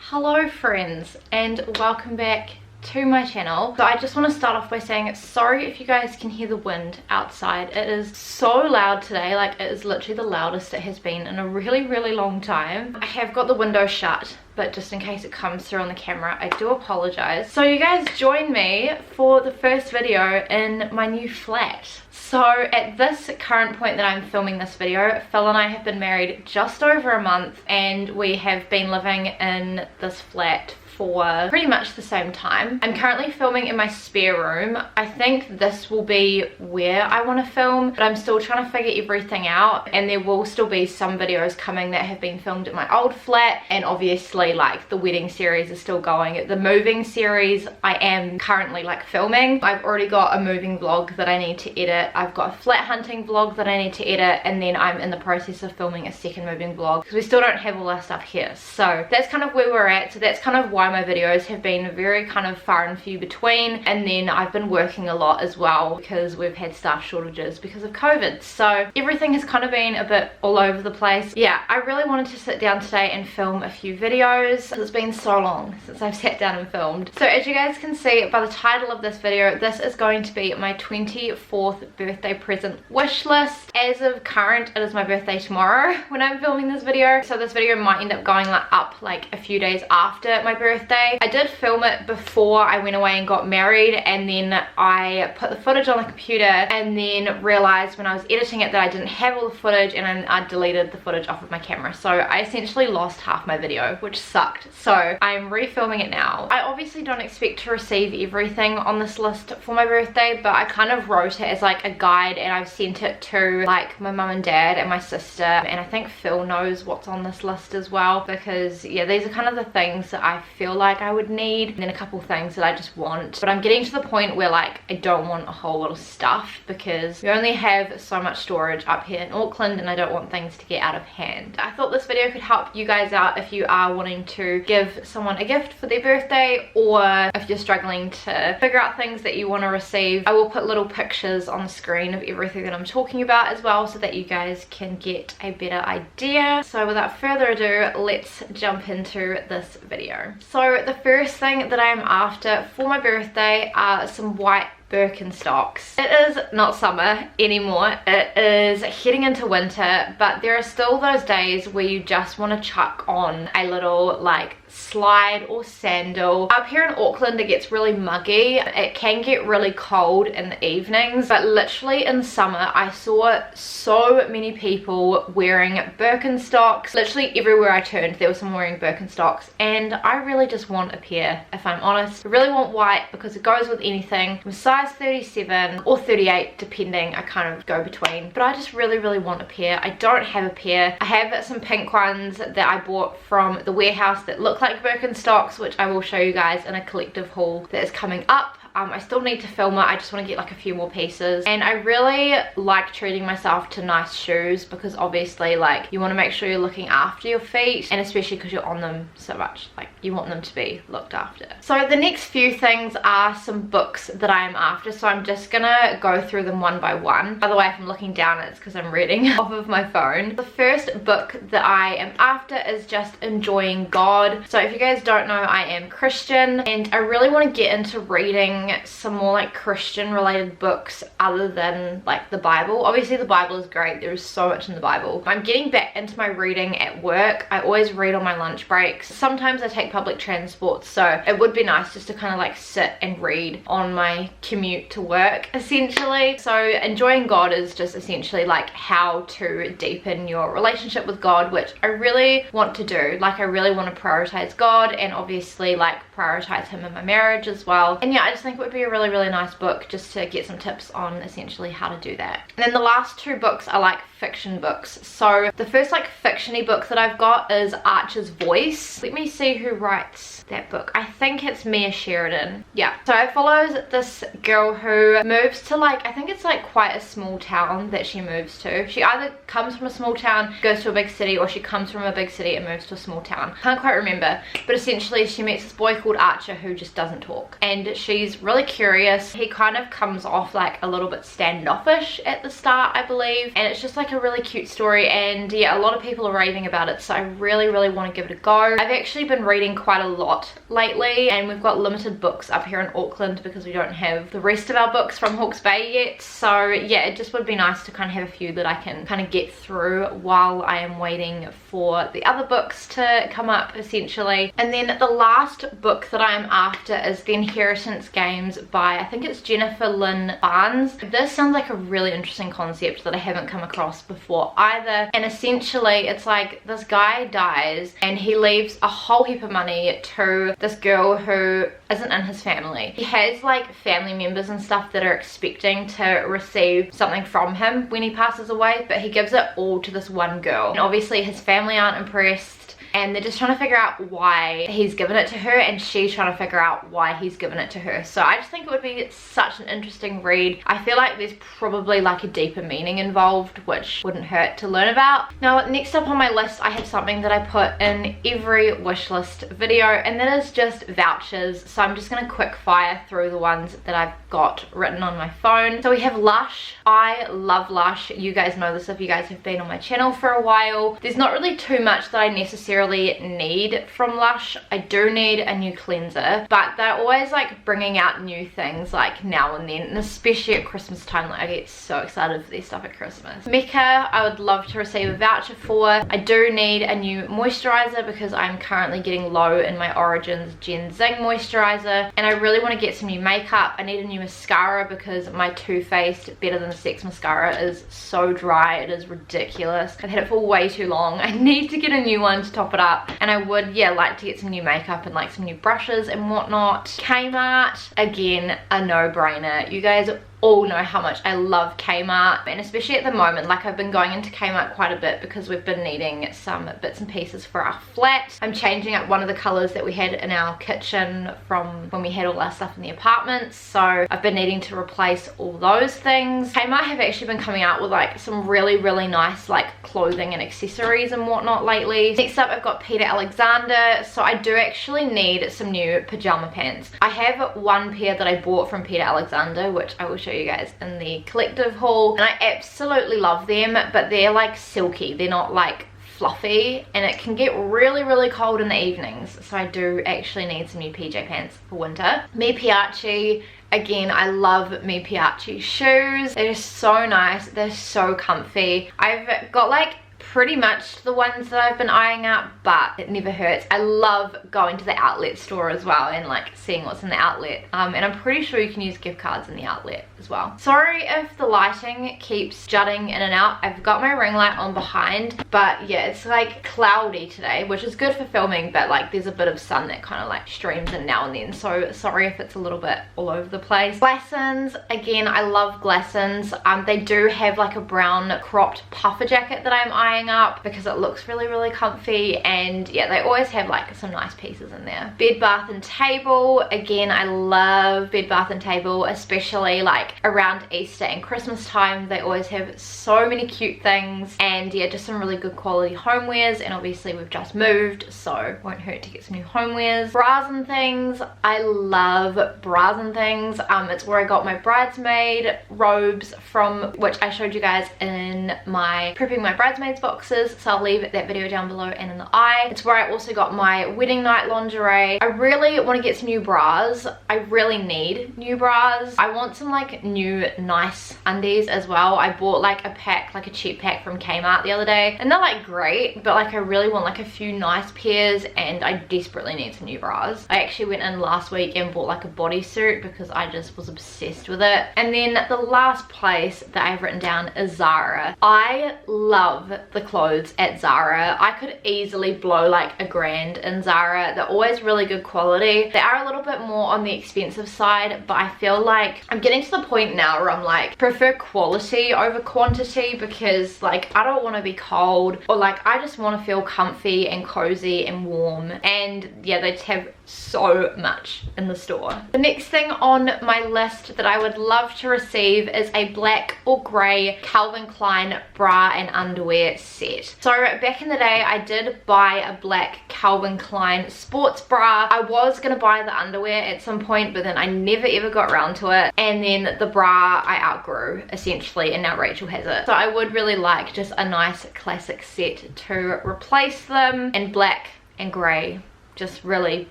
Hello friends and welcome back to my channel. So I just want to start off by saying sorry if you guys can hear the wind outside. It is so loud today, like it is literally the loudest it has been in a really long time. I have got the window shut, but just in case it comes through on the camera, I do apologize. So you guys join me for the first video in my new flat. So at this current point that I'm filming this video, Phil and I have been married just over a month and we have been living in this flat for pretty much the same time. I'm currently filming in my spare room. I think this will be where I want to film, but I'm still trying to figure everything out, and there will still be some videos coming that have been filmed at my old flat, and obviously like the wedding series is still going. The moving series I am currently like filming. I've already got a moving vlog that I need to edit. I've got a flat hunting vlog that I need to edit, and then I'm in the process of filming a second moving vlog because we still don't have all our stuff here. So that's kind of where we're at. So that's kind of why my videos have been very kind of far and few between, and then I've been working a lot as well because we've had staff shortages because of COVID. So everything has kind of been a bit all over the place. Yeah, I really wanted to sit down today and film a few videos. It's been so long since I've sat down and filmed. So as you guys can see by the title of this video, this is going to be my 24th birthday present wish list. As of current, it is my birthday tomorrow when I'm filming this video, so this video might end up going up like a few days after my birthday. I did film it before I went away and got married, and then I put the footage on the computer and then realized when I was editing it that I didn't have all the footage, and I deleted the footage off of my camera, so I essentially lost half my video, which sucked. So I'm refilming it now. I obviously don't expect to receive everything on this list for my birthday, but I kind of wrote it as like a guide, and I've sent it to like my mum and dad and my sister, and I think Phil knows what's on this list as well, because yeah, these are kind of the things that I feel like I would need, and then a couple things that I just want. But I'm getting to the point where like I don't want a whole lot of stuff because we only have so much storage up here in Auckland, and I don't want things to get out of hand. I thought this video could help you guys out if you are wanting to give someone a gift for their birthday, or if you're struggling to figure out things that you want to receive. I will put little pictures on the screen of everything that I'm talking about as well, so that you guys can get a better idea. So without further ado, let's jump into this video. So the first thing that I am after for my birthday are some white Birkenstocks. It is not summer anymore, it is heading into winter, but there are still those days where you just want to chuck on a little like slide or sandal. Up here in Auckland it gets really muggy, it can get really cold in the evenings, but literally in summer I saw so many people wearing Birkenstocks. Literally everywhere I turned there was someone wearing Birkenstocks, and I really just want a pair, if I'm honest. I really want white because it goes with anything. I'm size 37 or 38 depending, I kind of go between, but I just really want a pair. I don't have a pair. I have some pink ones that I bought from the warehouse that look like Birkenstocks, which I will show you guys in a collective haul that is coming up. I still need to film it. I just want to get like a few more pieces, and I really like treating myself to nice shoes because obviously like you want to make sure you're looking after your feet, and especially because you're on them so much, like you want them to be looked after. So the next few things are some books that I am after, so I'm just gonna go through them one by one. By the way, if I'm looking down, it's because I'm reading off of my phone. The first book that I am after is just Enjoying God. So if you guys don't know, I am Christian, and I really want to get into reading some more like Christian related books other than like the Bible. Obviously the Bible is great, there is so much in the Bible. I'm getting back into my reading at work. I always read on my lunch breaks. Sometimes I take public transport, so it would be nice just to kind of like sit and read on my commute to work essentially. So Enjoying God is just essentially like how to deepen your relationship with God, which I really want to do. Like I really want to prioritize God, and obviously like prioritize him in my marriage as well. And yeah, I just think it would be a really nice book just to get some tips on essentially how to do that. And then the last two books are like fiction books. So the first like fiction-y book that I've got is Archer's Voice. Let me see who writes that book. I think it's Mia Sheridan. Yeah, so it follows this girl who moves to like, I think it's like quite a small town that she moves to. She either comes from a small town, goes to a big city, or she comes from a big city and moves to a small town. Can't quite remember, but essentially she meets this boy called Archer who just doesn't talk, and she's really curious. He kind of comes off like a little bit standoffish at the start, I believe, and it's just like like a really cute story, and yeah, a lot of people are raving about it, so I really want to give it a go. I've actually been reading quite a lot lately, and we've got limited books up here in Auckland because we don't have the rest of our books from Hawke's Bay yet. So yeah, it just would be nice to kind of have a few that I can kind of get through while I am waiting for the other books to come up, essentially. And then the last book that I'm after is The Inheritance Games by, I think it's Jennifer Lynn Barnes. This sounds like a really interesting concept that I haven't come across before either, and essentially it's like this guy dies and he leaves a whole heap of money to this girl who isn't in his family. He has like family members and stuff that are expecting to receive something from him when he passes away, but he gives it all to this one girl, and obviously his family aren't impressed, and they're just trying to figure out why he's given it to her, and she's trying to figure out why he's given it to her. So I just think it would be such an interesting read. I feel like there's probably like a deeper meaning involved, which wouldn't hurt to learn about. Now next up on my list, I have something that I put in every wish list video, and that is just vouchers. So I'm just going to quick fire through the ones that I've got written on my phone. So we have Lush. I love Lush. You guys know this if you guys have been on my channel for a while. There's not really too much that I necessarily need from Lush. I do need a new cleanser, but they're always like bringing out new things like now and then, and especially at Christmas time. Like I get so excited for their stuff at Christmas. Mecca, I would love to receive a voucher for. I do need a new moisturizer because I'm currently getting low in my Origins Gen Zing moisturizer, and I really want to get some new makeup. I need a new mascara because my Too Faced Better Than Sex mascara is so dry, it is ridiculous. I've had it for way too long. I need to get a new one to top it up, and I would, yeah, like to get some new makeup and like some new brushes and whatnot. Kmart, again, a no-brainer. You guys all know how much I love Kmart, and especially at the moment, like I've been going into Kmart quite a bit because we've been needing some bits and pieces for our flat. I'm changing up one of the colors that we had in our kitchen from when we had all our stuff in the apartments, so I've been needing to replace all those things. Kmart have actually been coming out with like some really nice like clothing and accessories and whatnot lately. Next up, I've got Peter Alexander. So I do actually need some new pajama pants. I have one pair that I bought from Peter Alexander, which I will show you guys in the collective haul, and I absolutely love them, but they're like silky, they're not like fluffy, and it can get really cold in the evenings, so I do actually need some new PJ pants for winter. Mi Piace, again, I love Mi Piace shoes. They're so nice, they're so comfy. I've got like pretty much the ones that I've been eyeing up, but it never hurts. I love going to the outlet store as well and like seeing what's in the outlet, and I'm pretty sure you can use gift cards in the outlet as well. Sorry if the lighting keeps jutting in and out. I've got my ring light on behind, but yeah, it's like cloudy today, which is good for filming, but like there's a bit of sun that kind of like streams in now and then, so sorry if it's a little bit all over the place. Glassons, again, I love Glassons. They do have like a brown cropped puffer jacket that I'm eyeing up because it looks really comfy, and yeah, they always have like some nice pieces in there. Bed Bath and Table, again, I love Bed Bath and Table, especially like around Easter and Christmas time. They always have so many cute things, and yeah, just some really good quality homewares, and obviously we've just moved, so won't hurt to get some new homewares. Bras and Things, I love Bras and Things. It's where I got my bridesmaid robes from, which I showed you guys in my prepping my bridesmaids boxes, so I'll leave that video down below and in the eye. It's where I also got my wedding night lingerie. I really want to get some new bras. I really need new bras. I want some like new nice undies as well. I bought like a pack, like a cheap pack from Kmart the other day, and they're like great, but like I really want like a few nice pairs, and I desperately need some new bras. I actually went in last week and bought like a bodysuit because I just was obsessed with it. And then the last place that I've written down is Zara. I love the clothes at Zara. I could easily blow like $1,000 in Zara. They're always really good quality. They are a little bit more on the expensive side, but I feel like I'm getting to the point now where I'm like prefer quality over quantity, because like I don't want to be cold, or like I just want to feel comfy and cozy and warm, and yeah, they just have so much in the store. The next thing on my list that I would love to receive is a black or grey Calvin Klein bra and underwear set. So back in the day, I did buy a black Calvin Klein sports bra. I was gonna buy the underwear at some point, but then I never ever got around to it. And then the bra I outgrew essentially, and now Rachel has it. So I would really like just a nice classic set to replace them in black and grey. Just really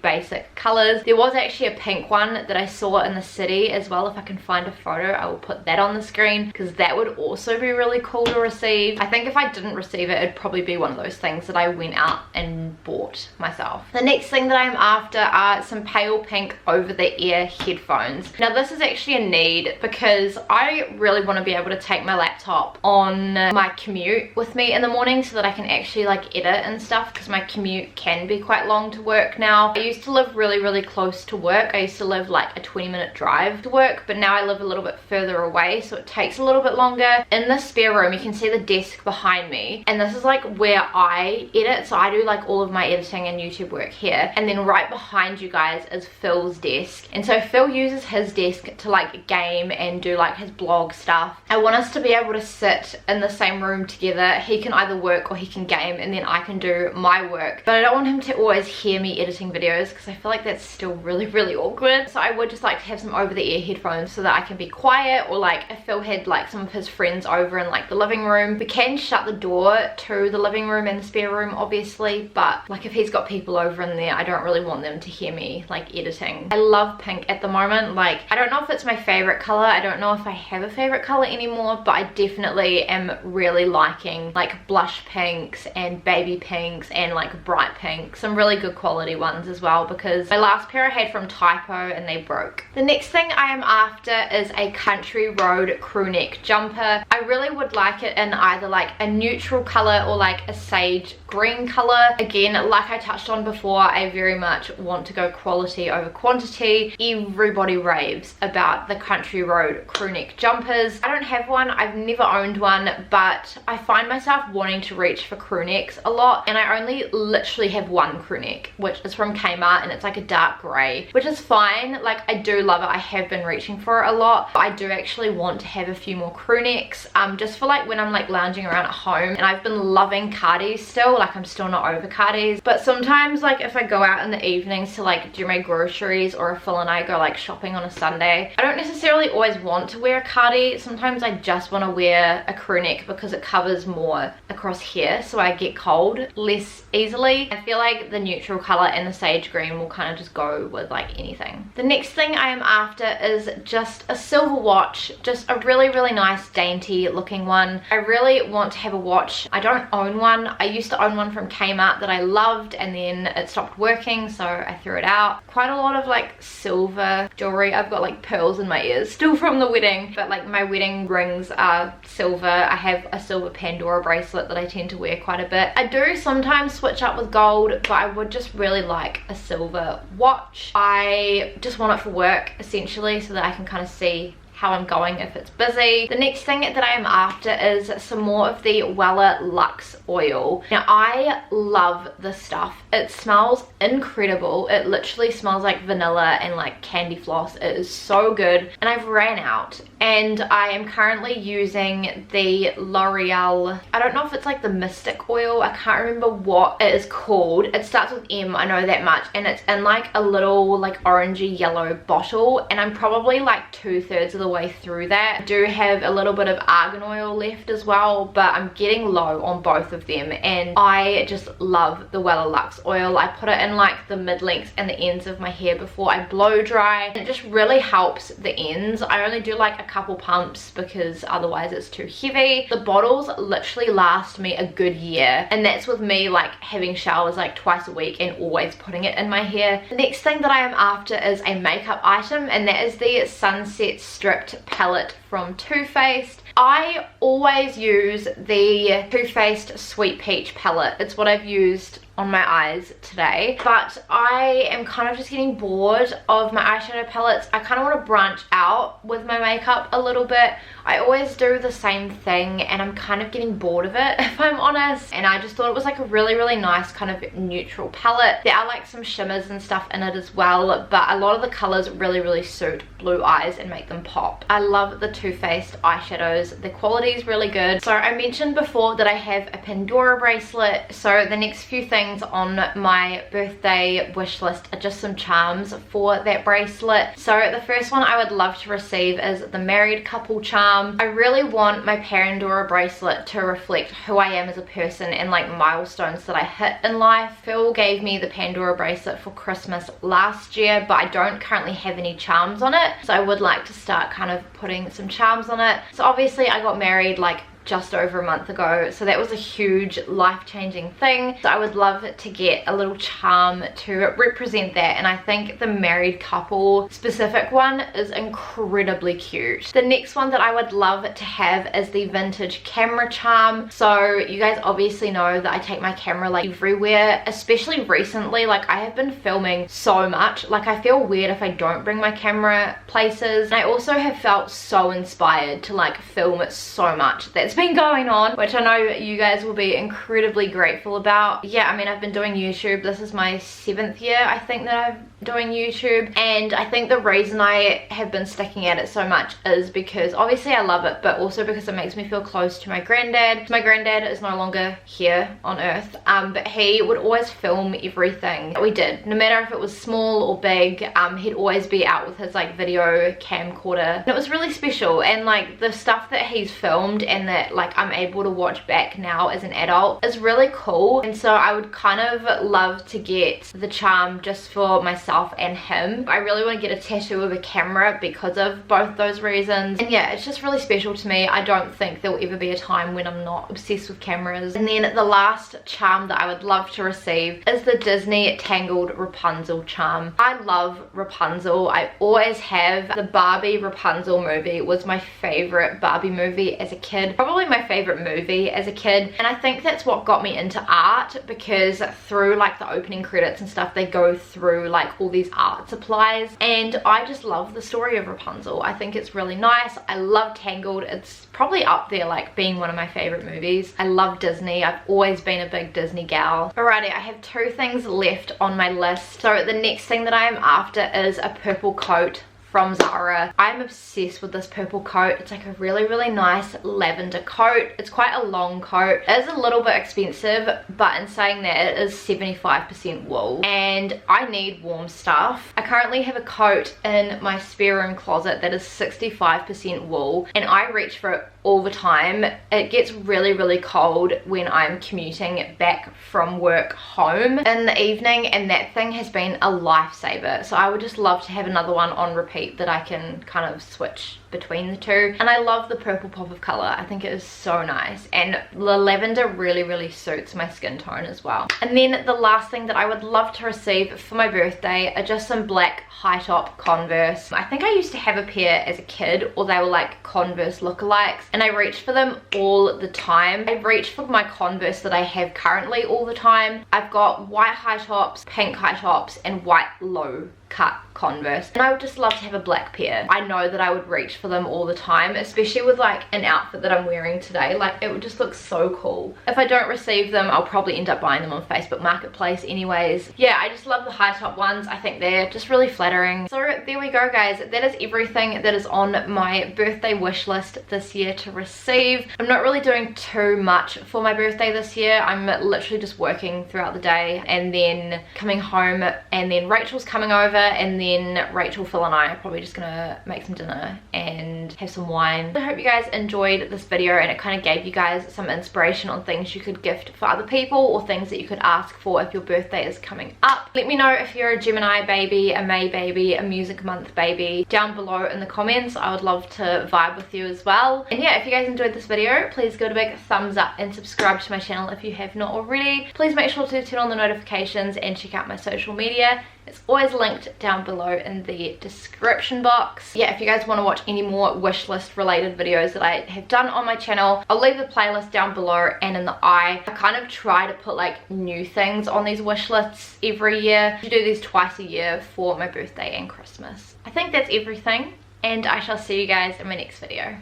basic colors. There was actually a pink one that I saw in the city as well. If I can find a photo, I will put that on the screen, because that would also be really cool to receive. I think if I didn't receive it, it'd probably be one of those things that I went out and bought myself. The next thing that I'm after are some pale pink over-the-ear headphones. Now this is actually a need, because I really want to be able to take my laptop on my commute with me in the morning, so that I can actually like edit and stuff, because my commute can be quite long to work now. I used to live really close to work. I used to live like a 20-minute drive to work, but now I live a little bit further away, so it takes a little bit longer. In the spare room, you can see the desk behind me, and this is like where I edit. So I do like all of my editing and YouTube work here, and then right behind you guys is Phil's desk. And so Phil uses his desk to like game and do like his blog stuff. I want us to be able to sit in the same room together. He can either work or he can game, and then I can do my work, but I don't want him to always hear me editing videos, because I feel like that's still really awkward. So I would just like to have some over-the-ear headphones so that I can be quiet, or like if Phil had like some of his friends over in like the living room, we can shut the door to the living room and the spare room obviously, but like if he's got people over in there, I don't really want them to hear me like editing. I love pink at the moment. Like I don't know if it's my favorite color, I don't know if I have a favorite color anymore, but I definitely am really liking like blush pinks and baby pinks and like bright pinks, some really good quality ones as well, because my last pair I had from Typo and they broke. The next thing I am after is a country road crew neck jumper. I really would like it in either like a neutral color or like a sage green color. Again, like I touched on before, I very much want to go quality over quantity. Everybody raves about the country road crew neck jumpers. I don't have one, I've never owned one, but I find myself wanting to reach for crew necks a lot, and I only literally have one crew neck, which is from Kmart, and it's like a dark grey, which is fine. Like I do love it, I have been reaching for it a lot. I do actually want to have a few more crew necks, just for like when I'm like lounging around at home. And I've been loving cardies still, like I'm still not over cardies, but sometimes like if I go out in the evenings to like do my groceries, or if Phil and I go like shopping on a Sunday, I don't necessarily always want to wear a cardie. Sometimes I just want to wear a crew neck because it covers more across here, so I get cold less easily. I feel like the neutral color and the sage green will kind of just go with like anything. The next thing I am after is just a silver watch, just a really nice dainty looking one. I really want to have a watch. I don't own one. I used to own one from Kmart that I loved, and then it stopped working, so I threw it out. Quite a lot of like silver jewelry. I've got like pearls in my ears still from the wedding, but like my wedding rings are silver. I have a silver Pandora bracelet that I tend to wear quite a bit. I do sometimes switch up with gold, but I would just really like a silver watch. I just want it for work essentially, so that I can kind of see how I'm going if it's busy. The next thing that I am after is some more of the Wella Luxe oil. Now I love this stuff. It smells incredible. It literally smells like vanilla and like candy floss. It is so good, and I've ran out, and I am currently using the L'Oreal, I don't know if it's like the Mystic oil, I can't remember what it is called. It starts with M, I know that much, and it's in like a little like orangey yellow bottle, and I'm probably like 2/3 of the way through that. I do have a little bit of argan oil left as well, but I'm getting low on both of them, and I just love the Wella Luxe oil. I put it in like the mid-lengths and the ends of my hair before I blow dry, and it just really helps the ends. I only do like a couple pumps because otherwise it's too heavy. The bottles literally last me a good year, and that's with me like having showers like twice a week and always putting it in my hair. The next thing that I am after is a makeup item, and that is the Sunset Stripped palette from Too Faced. I always use the Too Faced Sweet Peach palette. It's what I've used on my eyes today, but I am kind of just getting bored of my eyeshadow palettes. I kind of want to branch out with my makeup a little bit. I always do the same thing and I'm kind of getting bored of it, if I'm honest, and I just thought it was like a really nice kind of neutral palette. There are like some shimmers and stuff in it as well, but a lot of the colors really suit blue eyes and make them pop. I love the Too Faced eyeshadows. The quality is really good. So I mentioned before that I have a Pandora bracelet, so the next few things on my birthday wish list are just some charms for that bracelet. So the first one I would love to receive is the married couple charm. I really want my Pandora bracelet to reflect who I am as a person and like milestones that I hit in life. Phil gave me the Pandora bracelet for Christmas last year, but I don't currently have any charms on it, so I would like to start kind of putting some charms on it. So obviously I got married like just over a month ago, so that was a huge life-changing thing, so I would love to get a little charm to represent that, and I think the married couple specific one is incredibly cute. The next one that I would love to have is the vintage camera charm. So you guys obviously know that I take my camera like everywhere, especially recently. Like I have been filming so much, like I feel weird if I don't bring my camera places, and I also have felt so inspired to like film it so much. That's been going on, which I know you guys will be incredibly grateful about. Yeah, I mean, I've been doing YouTube. This is my 7th year, I think, that I'm doing YouTube, and I think the reason I have been sticking at it so much is because obviously I love it, but also because it makes me feel close to my granddad. My granddad is no longer here on earth, but he would always film everything that we did, no matter if it was small or big. He'd always be out with his like video camcorder, and it was really special. And like the stuff that he's filmed and that like I'm able to watch back now as an adult is really cool, and so I would kind of love to get the charm just for myself and him. I really want to get a tattoo of a camera because of both those reasons, and yeah, it's just really special to me. I don't think there will ever be a time when I'm not obsessed with cameras. And then the last charm that I would love to receive is the Disney Tangled Rapunzel charm. I love Rapunzel. I always have. The Barbie Rapunzel movie was my favorite Barbie movie as a kid, probably my favorite movie as a kid, and I think that's what got me into art, because through like the opening credits and stuff, they go through like all these art supplies, and I just love the story of Rapunzel. I think it's really nice. I love Tangled. It's probably up there like being one of my favorite movies. I love Disney. I've always been a big Disney gal. Alrighty, I have 2 things left on my list. So the next thing that I am after is a purple coat from Zara. I'm obsessed with this purple coat. It's like a really nice lavender coat. It's quite a long coat. It is a little bit expensive, but in saying that, it is 75% wool, and I need warm stuff. I currently have a coat in my spare room closet that is 65% wool, and I reach for it all the time. It gets really cold when I'm commuting back from work home in the evening, and that thing has been a lifesaver. So I would just love to have another one on repeat that I can kind of switch between the two. And I love the purple pop of color. I think it is so nice, and the lavender really suits my skin tone as well. And then the last thing that I would love to receive for my birthday are just some black high top Converse. I think I used to have a pair as a kid, or they were like Converse lookalikes, and I reached for them all the time. I reach for my Converse that I have currently all the time. I've got white high tops, pink high tops, and white low cut Converse, and I would just love to have a black pair. I know that I would reach for them all the time, especially with like an outfit that I'm wearing today. Like it would just look so cool. If I don't receive them, I'll probably end up buying them on Facebook Marketplace anyways. Yeah, I just love the high top ones. I think they're just really flattering. So there we go, guys. That is everything that is on my birthday wish list this year to receive. I'm not really doing too much for my birthday this year. I'm literally just working throughout the day and then coming home, and then Rachel's coming over, and then Rachel, Phil and I are probably just gonna make some dinner and have some wine. I hope you guys enjoyed this video and it kind of gave you guys some inspiration on things you could gift for other people, or things that you could ask for if your birthday is coming up. Let me know if you're a Gemini baby, a May baby, a music month baby down below in the comments. I would love to vibe with you as well. And yeah, if you guys enjoyed this video, please give it a big thumbs up and subscribe to my channel if you have not already. Please make sure to turn on the notifications and check out my social media. It's always linked down below in the description box. Yeah, if you guys want to watch any more wish list related videos that I have done on my channel, I'll leave the playlist down below and in the eye. I kind of try to put like new things on these wish lists every year. I do these twice a year for my birthday and Christmas. I think that's everything, and I shall see you guys in my next video.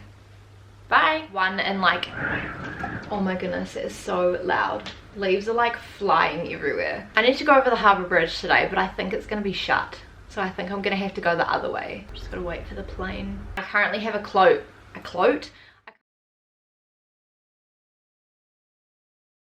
Bye. One and like, oh my goodness, it is so loud. Leaves are like flying everywhere. I need to go over the harbour bridge today, but I think it's gonna be shut, so I think I'm gonna have to go the other way. Just gotta wait for the plane. I currently have a